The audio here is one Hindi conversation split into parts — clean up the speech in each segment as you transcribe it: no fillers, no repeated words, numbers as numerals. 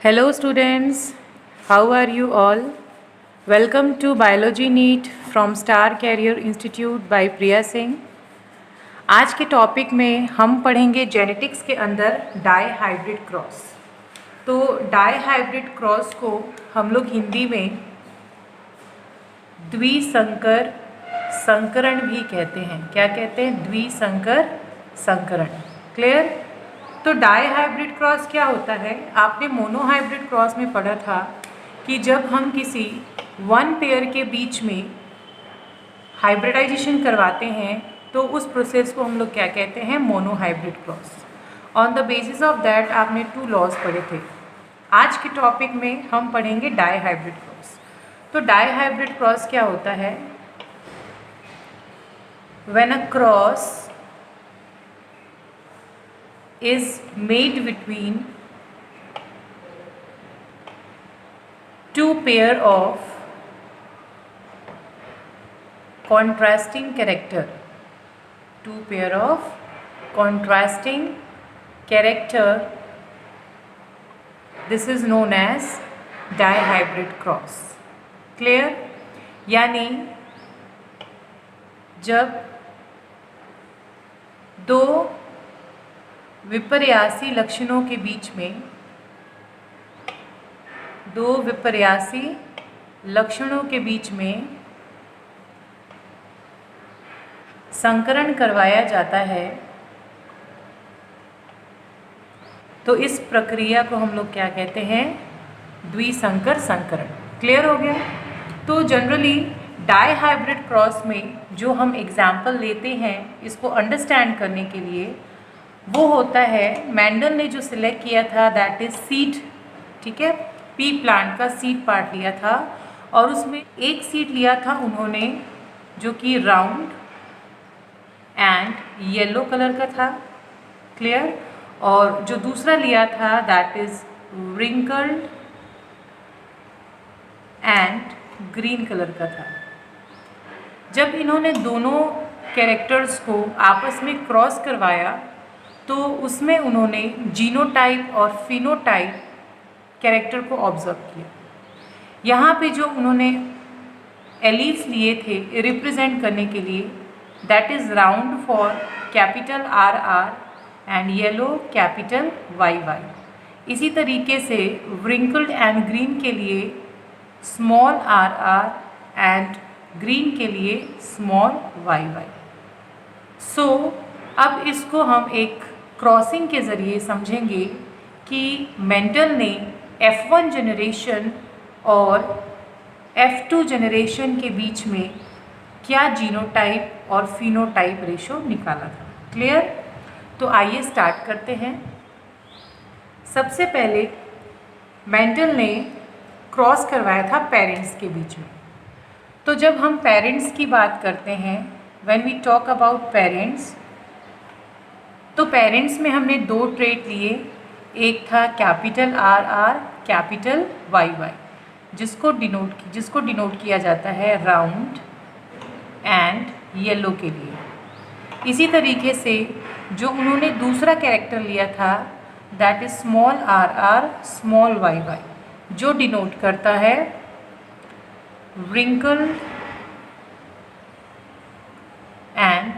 Hello students, how are you all? Welcome to Biology NEET from Star Career Institute by Priya Singh. आज के टॉपिक में हम पढ़ेंगे जेनेटिक्स के अंदर डाई हाइब्रिड क्रॉस। तो डाई हाइब्रिड क्रॉस को हम लोग हिंदी में द्विसंकर संकरण भी कहते हैं। क्या कहते हैं? द्विसंकर संकरण। क्लियर? तो डाई हाइब्रिड क्रॉस क्या होता है? आपने मोनो हाइब्रिड क्रॉस में पढ़ा था कि जब हम किसी वन पेयर के बीच में हाइब्रिडाइजेशन करवाते हैं तो उस प्रोसेस को हम लोग क्या कहते हैं? Mono hybrid cross. On the basis of that आपने 2 लॉज पढ़े थे। आज के टॉपिक में हम पढ़ेंगे डाई हाइब्रिड क्रॉस। तो डाई हाइब्रिड क्रॉस क्या होता है? When a cross is made between two pair of contrasting character, this is known as dihybrid cross. Clear? यानी जब दो विपर्यासी लक्षणों के बीच में संकरण करवाया जाता है तो इस प्रक्रिया को हम लोग क्या कहते हैं? द्विसंकर संकरण। क्लियर हो गया? तो जनरली डाई हाइब्रिड क्रॉस में जो हम एग्जाम्पल लेते हैं इसको अंडरस्टैंड करने के लिए, वो होता है मेंडल ने जो सिलेक्ट किया था दैट इज सीड। ठीक है, पी प्लांट का सीड पार्ट लिया था और उसमें एक सीड लिया था उन्होंने जो कि राउंड एंड येलो कलर का था। क्लियर? और जो दूसरा लिया था that is wrinkled and green colour का था। जब इन्होंने दोनों कैरेक्टर्स को आपस में क्रॉस करवाया तो उसमें उन्होंने जीनोटाइप और फिनोटाइप कैरेक्टर को ऑब्जर्व किया। यहाँ पे जो उन्होंने एलील्स लिए थे रिप्रेजेंट करने के लिए, that is round for capital R R and yellow capital Y Y. इसी तरीके से व्रिंकल्ड एंड ग्रीन के लिए small R R and green के लिए स्मॉल वाई वाई। सो अब इसको हम एक क्रॉसिंग के ज़रिए समझेंगे कि मेंडल ने F1 जनरेशन और F2 जनरेशन के बीच में क्या जीनोटाइप और फिनोटाइप रेशो निकाला था। क्लियर? तो आइए स्टार्ट करते हैं। सबसे पहले मेंडल ने क्रॉस करवाया था पेरेंट्स के बीच में। तो जब हम पेरेंट्स की बात करते हैं, when we talk about parents, तो पेरेंट्स में हमने 2 ट्रेट लिए। एक था capital R R capital Y Y, जिसको डिनोट किया जाता है राउंड एंड येलो के लिए। इसी तरीके से जो उन्होंने दूसरा कैरेक्टर लिया था that is small R R small Y Y, जो डिनोट करता है व्रिंकल्ड एंड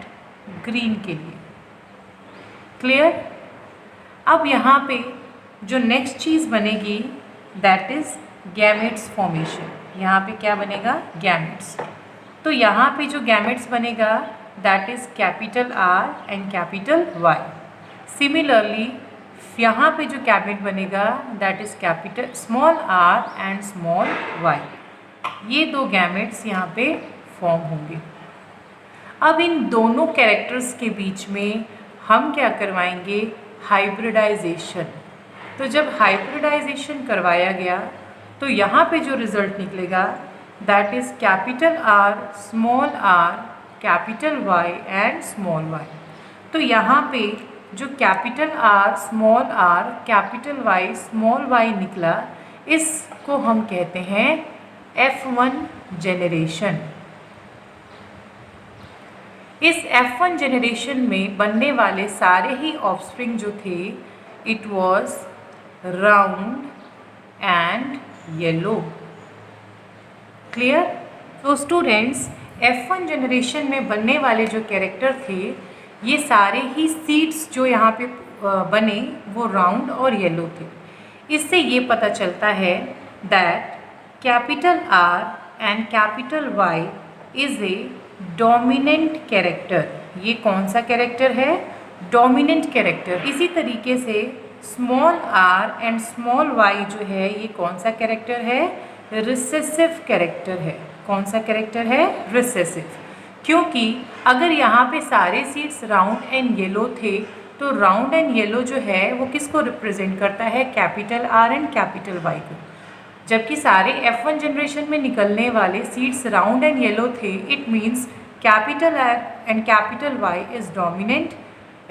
ग्रीन के लिए। क्लियर? अब यहाँ पे जो नेक्स्ट चीज़ बनेगी दैट इज़ गैमेट्स फॉर्मेशन। यहाँ पे क्या बनेगा? गैमेट्स। तो यहाँ पे जो गैमेट्स बनेगा that is capital R and capital Y. Similarly यहाँ पे जो गैमेट बनेगा that is capital small R and small Y. ये 2 गैमेट्स यहाँ पे फॉर्म होंगे। अब इन दोनों कैरेक्टर्स के बीच में हम क्या करवाएंगे? हाइब्रिडाइजेशन। तो जब हाइब्रिडाइजेशन करवाया गया तो यहाँ पे जो रिज़ल्ट निकलेगा that is capital R small R capital Y and small Y. तो यहाँ पे जो capital R small R capital Y small Y निकला, इसको हम कहते हैं F1 जनरेशन। इस F1 जनरेशन में बनने वाले सारे ही ऑफस्प्रिंग जो थे it was round and yellow. Clear? तो स्टूडेंट्स F1 जनरेशन में बनने वाले जो कैरेक्टर थे ये सारे ही सीड्स जो यहाँ पे बने वो राउंड और येलो थे. इससे ये पता चलता है that capital R and capital Y is a dominant character. ये कौन सा कैरेक्टर है? Dominant character. इसी तरीके से small r and small y जो है ये कौन सा कैरेक्टर है? रिसेसिव कैरेक्टर है. कौन सा कैरेक्टर है? रिसेसिव. क्योंकि अगर यहाँ पे सारे सीड्स राउंड एंड येलो थे तो राउंड एंड येलो जो है वो किसको रिप्रेजेंट करता है? Capital R and capital Y को. जबकि सारे F1 जनरेशन में निकलने वाले सीड्स राउंड एंड येलो थे, it means capital R and capital Y is dominant.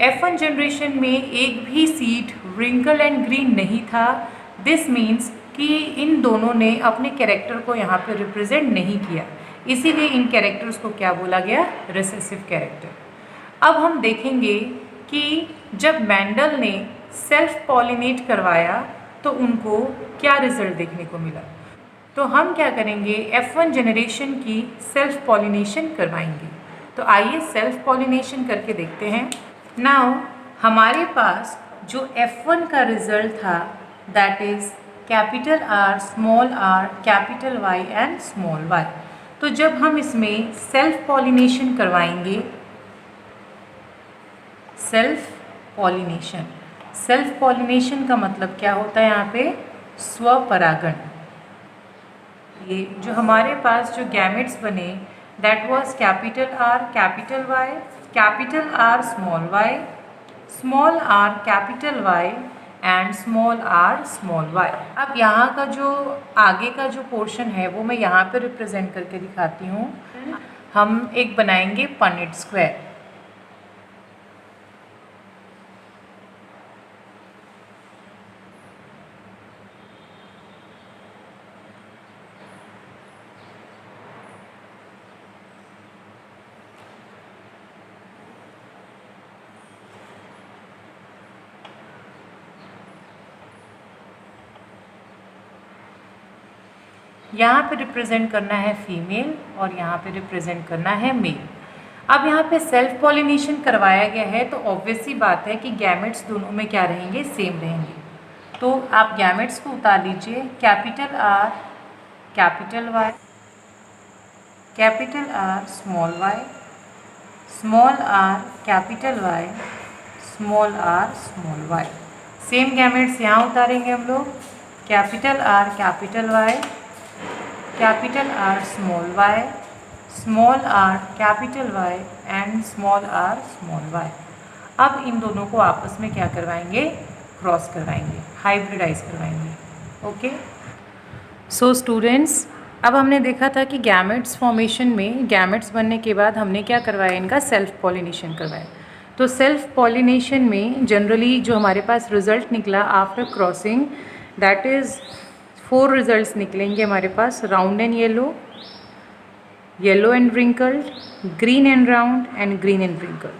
F1 generation में एक भी सीड रिंकल एंड ग्रीन नहीं था. दिस मीन्स कि इन दोनों ने अपने कैरेक्टर को यहाँ पे रिप्रेजेंट नहीं किया, इसीलिए इन कैरेक्टर्स को क्या बोला गया? Recessive character. अब हम देखेंगे कि जब मैंडल ने सेल्फ पॉलिनेट करवाया तो उनको क्या रिजल्ट देखने को मिला. तो हम क्या करेंगे? F1 जनरेशन की सेल्फ पॉलिनेशन करवाएंगे. तो आइए सेल्फ पॉलिनेशन करके देखते हैं. नाउ हमारे पास जो F1 का रिजल्ट था that is capital R, small r, capital Y and small y. तो जब हम इसमें सेल्फ पॉलिनेशन करवाएंगे, सेल्फ पॉलिनेशन, सेल्फ पॉलिनेशन का मतलब क्या होता है? यहाँ पे स्वपरागण. ये जो हमारे पास जो गैमेट्स बने that was capital R, capital Y, capital R, small y, small r, capital Y and small r, small y. अब यहाँ का जो आगे का जो पोर्शन है वो मैं यहाँ पे रिप्रेजेंट करके दिखाती हूँ. हम एक बनाएंगे पनेट स्क्वायर. यहाँ पे रिप्रेजेंट करना है फीमेल और यहाँ पे रिप्रेजेंट करना है मेल. अब यहाँ पे सेल्फ पॉलिनेशन करवाया गया है तो ऑब्वियस सी बात है कि गैमेट्स दोनों में क्या रहेंगे? सेम रहेंगे. तो आप गैमेट्स को उतार लीजिए. Capital R, capital Y, capital R, small y, small r, capital Y, small r, small y. Same gametes यहाँ उतारेंगे हम लोग. Capital R, capital Y, capital R, small y, small r, capital Y and small r, small y. अब इन दोनों को आपस में क्या करवाएंगे? क्रॉस करवाएंगे, हाइब्रिडाइज करवाएंगे. ओके. सो स्टूडेंट्स, अब हमने देखा था कि गैमेट्स फॉर्मेशन में गैमेट्स बनने के बाद हमने क्या करवाया? इनका सेल्फ पॉलिनेशन करवाया. तो सेल्फ पॉलिनेशन में जनरली जो हमारे पास रिजल्ट निकला after crossing that is 4 results निकलेंगे हमारे पास. Round and yellow, yellow and wrinkled, green and round and green and wrinkled.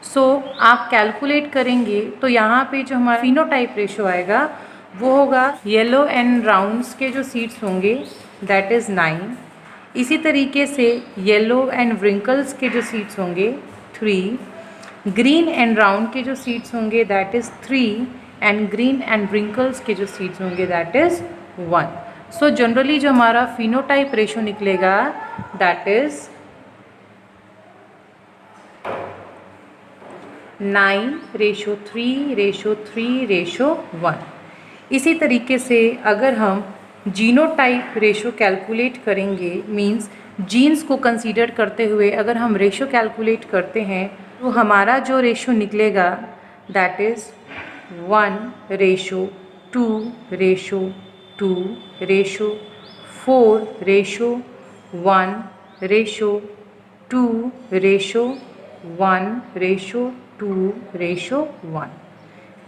So आप कैलकुलेट करेंगे तो यहाँ पे जो हमारा फिनोटाइप रेशो आएगा वो होगा येलो एंड राउंड्स के जो सीड्स होंगे दैट इज़ 9. इसी तरीके से येलो एंड रिंकल्स के जो सीड्स होंगे 3, ग्रीन एंड राउंड के जो सीड्स होंगे that is 3 and green and wrinkles के जो सीड्स होंगे दैट इज़ 1. सो जनरली जो हमारा फिनोटाइप रेशो निकलेगा दैट इज 9:3:3:1. इसी तरीके से अगर हम जीनोटाइप रेशो कैलकुलेट करेंगे, मींस जीन्स को कंसीडर करते हुए अगर हम रेशो कैलकुलेट करते हैं तो हमारा जो रेशो निकलेगा दैट इज़ 1:2:2:4:2:1:2:1.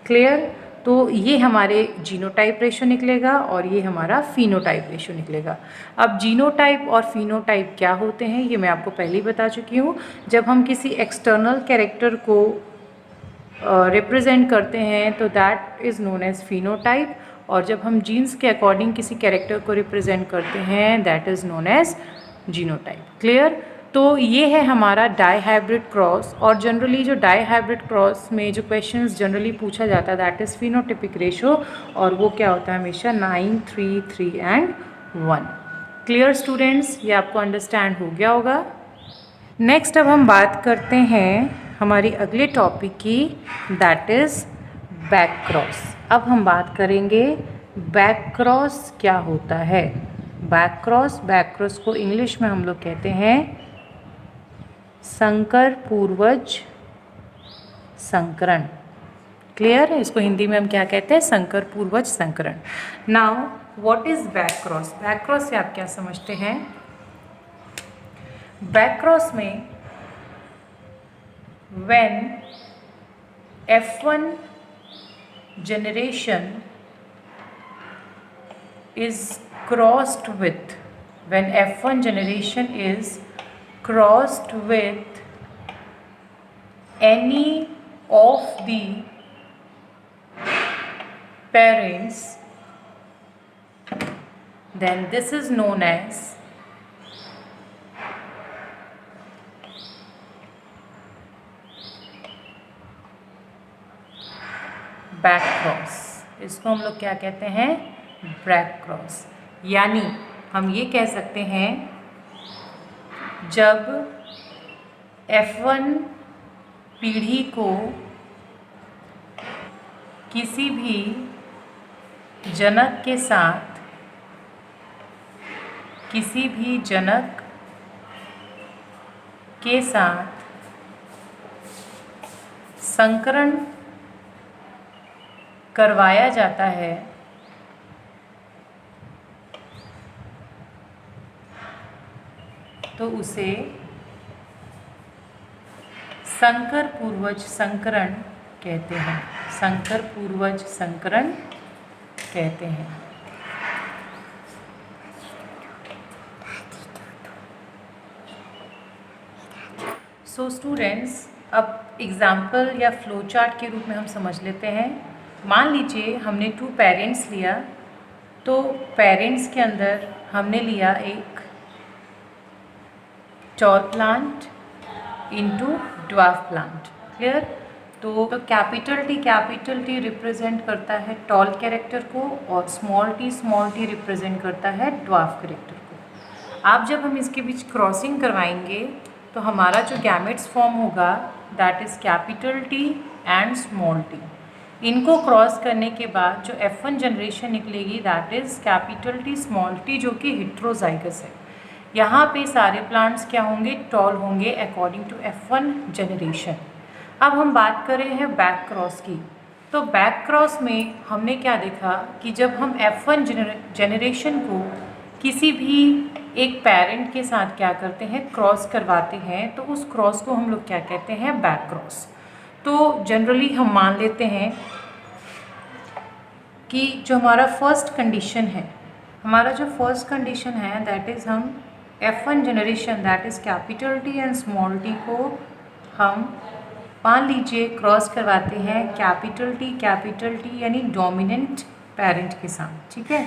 क्लियर? तो ये हमारे जीनोटाइप रेशो निकलेगा और ये हमारा फिनोटाइप रेशो निकलेगा. अब जीनोटाइप और फिनोटाइप क्या होते हैं ये मैं आपको पहले ही बता चुकी हूँ. जब हम किसी एक्सटर्नल कैरेक्टर को रिप्रेजेंट करते हैं तो that is known as phenotype और जब हम जीन्स के अकॉर्डिंग किसी कैरेक्टर को रिप्रेजेंट करते हैं that is known as genotype. Clear? तो ये है हमारा डाई हाइब्रिड क्रॉस। और जनरली जो डाई हाइब्रिड क्रॉस में जो क्वेश्चंस जनरली पूछा जाता है दैट इज़ फिनोटिपिक रेशो, और वो क्या होता है हमेशा 9, 3, 3 एंड 1। Clear students? ये आपको अंडरस्टैंड हो गया होगा। नेक्स्ट अब हम बात करते हैं हमारी अगले टॉपिक की, दैट इज़ बैक क्रॉस। अब हम बात करेंगे बैक क्रॉस क्या होता है। बैक क्रॉस को इंग्लिश में हम लोग कहते हैं संकर पूर्वज संकरण। क्लियर है? इसको हिंदी में हम क्या कहते हैं? संकर पूर्वज संकरण। Now what is back cross? Back cross से आप क्या समझते हैं? बैक क्रॉस में when F1 generation is crossed with, when F1 generation is crossed with any of the parents, then this is known as back cross. इसको हम लोग क्या कहते हैं? Back cross. यानी हम ये कह सकते हैं जब F1 पीढ़ी को किसी भी जनक के साथ, किसी भी जनक के साथ संकरण करवाया जाता है तो उसे संकर पूर्वज संकरण कहते हैं। संकर पूर्वज संकरण कहते हैं। सो स्टूडेंट्स, अब एग्जाम्पल या फ्लो चार्ट के रूप में हम समझ लेते हैं। मान लीजिए हमने 2 पेरेंट्स लिया, तो पेरेंट्स के अंदर हमने लिया एक tall plant into dwarf plant. Clear? तो कैपिटल टी रिप्रेजेंट करता है टॉल कैरेक्टर को और स्मॉल टी रिप्रेजेंट करता है ड्वार्फ कैरेक्टर को। आप जब हम इसके बीच क्रॉसिंग करवाएंगे तो हमारा जो गैमेट्स फॉर्म होगा that is capital T and small T. इनको क्रॉस करने के बाद जो F1 जनरेशन निकलेगी that is capital T small T, जो कि हेट्रोजाइगस है। यहाँ पे सारे प्लांट्स क्या होंगे? टॉल होंगे अकॉर्डिंग टू F1 जनरेशन। अब हम बात कर रहे हैं बैक क्रॉस की। तो बैक क्रॉस में हमने क्या देखा कि जब हम F1 जनरेशन को किसी भी एक पेरेंट के साथ क्या करते हैं? क्रॉस करवाते हैं, तो उस क्रॉस को हम लोग क्या कहते हैं? Back cross. तो जनरली हम मान लेते हैं कि जो हमारा फर्स्ट कंडीशन है दैट इज़ हम F1 generation that is capital T and small T को हम मान लीजिए क्रॉस करवाते हैं कैपिटल टी यानी डोमिनेंट पेरेंट के साथ। ठीक है?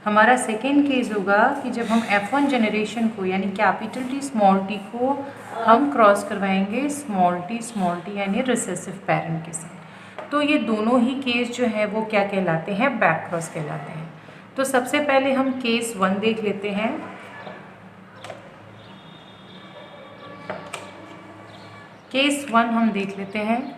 हमारा सेकेंड केस होगा कि जब हम F1 जनरेशन को यानी कैपिटल टी स्मॉल टी को हम क्रॉस करवाएंगे स्मॉल टी यानी रिसेसिव पेरेंट के साथ। तो ये दोनों ही केस जो है वो क्या कहलाते हैं? बैक क्रॉस कहलाते हैं। तो सबसे पहले हम केस 1 देख लेते हैं। केस 1 हम देख लेते हैं।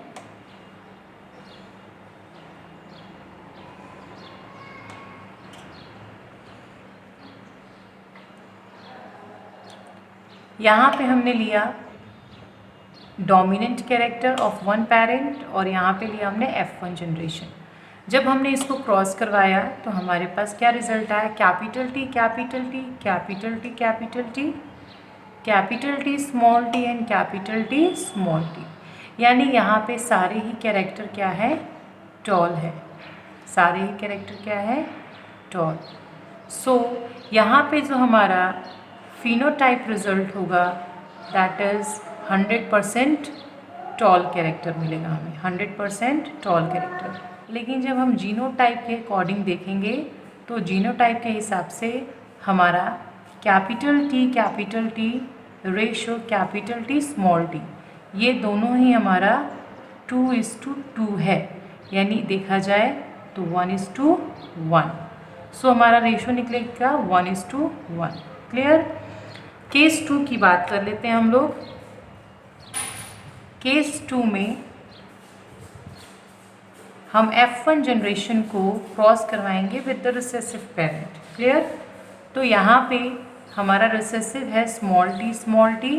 यहाँ पे हमने लिया डोमिनेंट कैरेक्टर ऑफ 1 पेरेंट और यहाँ पे लिया हमने F1 जनरेशन। जब हमने इसको क्रॉस करवाया तो हमारे पास क्या रिजल्ट आया? Capital T small T and capital T small T, यानी यहाँ पे सारे ही कैरेक्टर क्या है? टॉल है। सारे ही कैरेक्टर क्या है? टॉल। सो यहाँ पे जो हमारा फिनोटाइप रिजल्ट होगा दैट इज़ 100% टॉल कैरेक्टर मिलेगा हमें, 100% टॉल कैरेक्टर। लेकिन जब हम जीनोटाइप के अकॉर्डिंग देखेंगे तो जीनोटाइप के हिसाब से हमारा capital T ratio capital T small T, ये दोनों ही हमारा 2:2 है, यानी देखा जाए तो 1:1। सो हमारा रेशो निकलेगा 1:1। क्लियर। केस 2 की बात कर लेते हैं हम लोग। केस 2 में हम F1 जनरेशन को क्रॉस करवाएंगे with the recessive parent. Clear. तो यहाँ पे हमारा रिसेसिव है स्मॉल टी,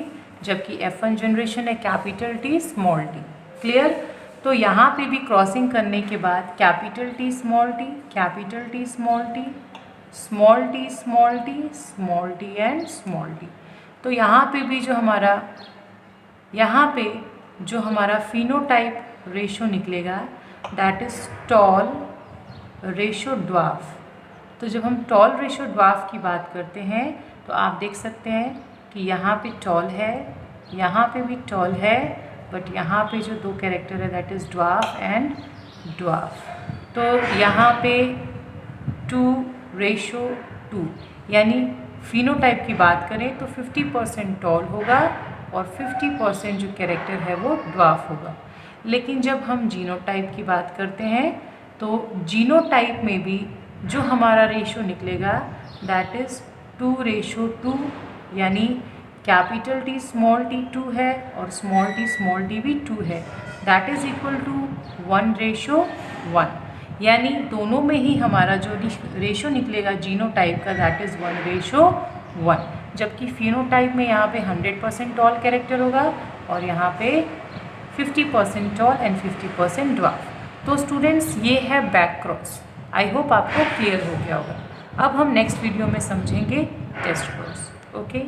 जबकि F1 जनरेशन है capital T small T. Clear. तो यहाँ पे भी क्रॉसिंग करने के बाद capital T small T, capital T small T, small T small T, small T and small T. तो यहाँ पे भी जो हमारा फिनोटाइप रेशो निकलेगा that is tall ratio dwarf. तो जब हम टॉल रेशो ड्वार्फ की बात करते हैं तो आप देख सकते हैं कि यहाँ पे टॉल है, यहाँ पे भी टॉल है, बट यहाँ पे जो दो कैरेक्टर है that is dwarf and dwarf. तो यहाँ पे 2:2, यानी फिनोटाइप की बात करें तो 50% टॉल होगा और 50% जो कैरेक्टर है वो ड्वार्फ होगा। लेकिन जब हम जीनोटाइप की बात करते हैं तो जीनोटाइप में भी जो हमारा रेशो निकलेगा दैट इज़ 2:2, यानी कैपिटल टी स्मॉल टी 2 है और स्मॉल टी भी 2 है, दैट इज़ इक्वल टू 1:1। यानी दोनों में ही हमारा जो रेशो निकलेगा जीनोटाइप का दैट इज़ 1:1, जबकि फिनोटाइप में यहाँ पे 100% टॉल कैरेक्टर होगा और यहाँ पे 50% टॉल एंड 50% ड्वार्फ। तो स्टूडेंट्स ये है बैक क्रॉस। आई होप आपको क्लियर हो गया होगा। अब हम नेक्स्ट वीडियो में समझेंगे टेस्ट क्रॉस। ओके।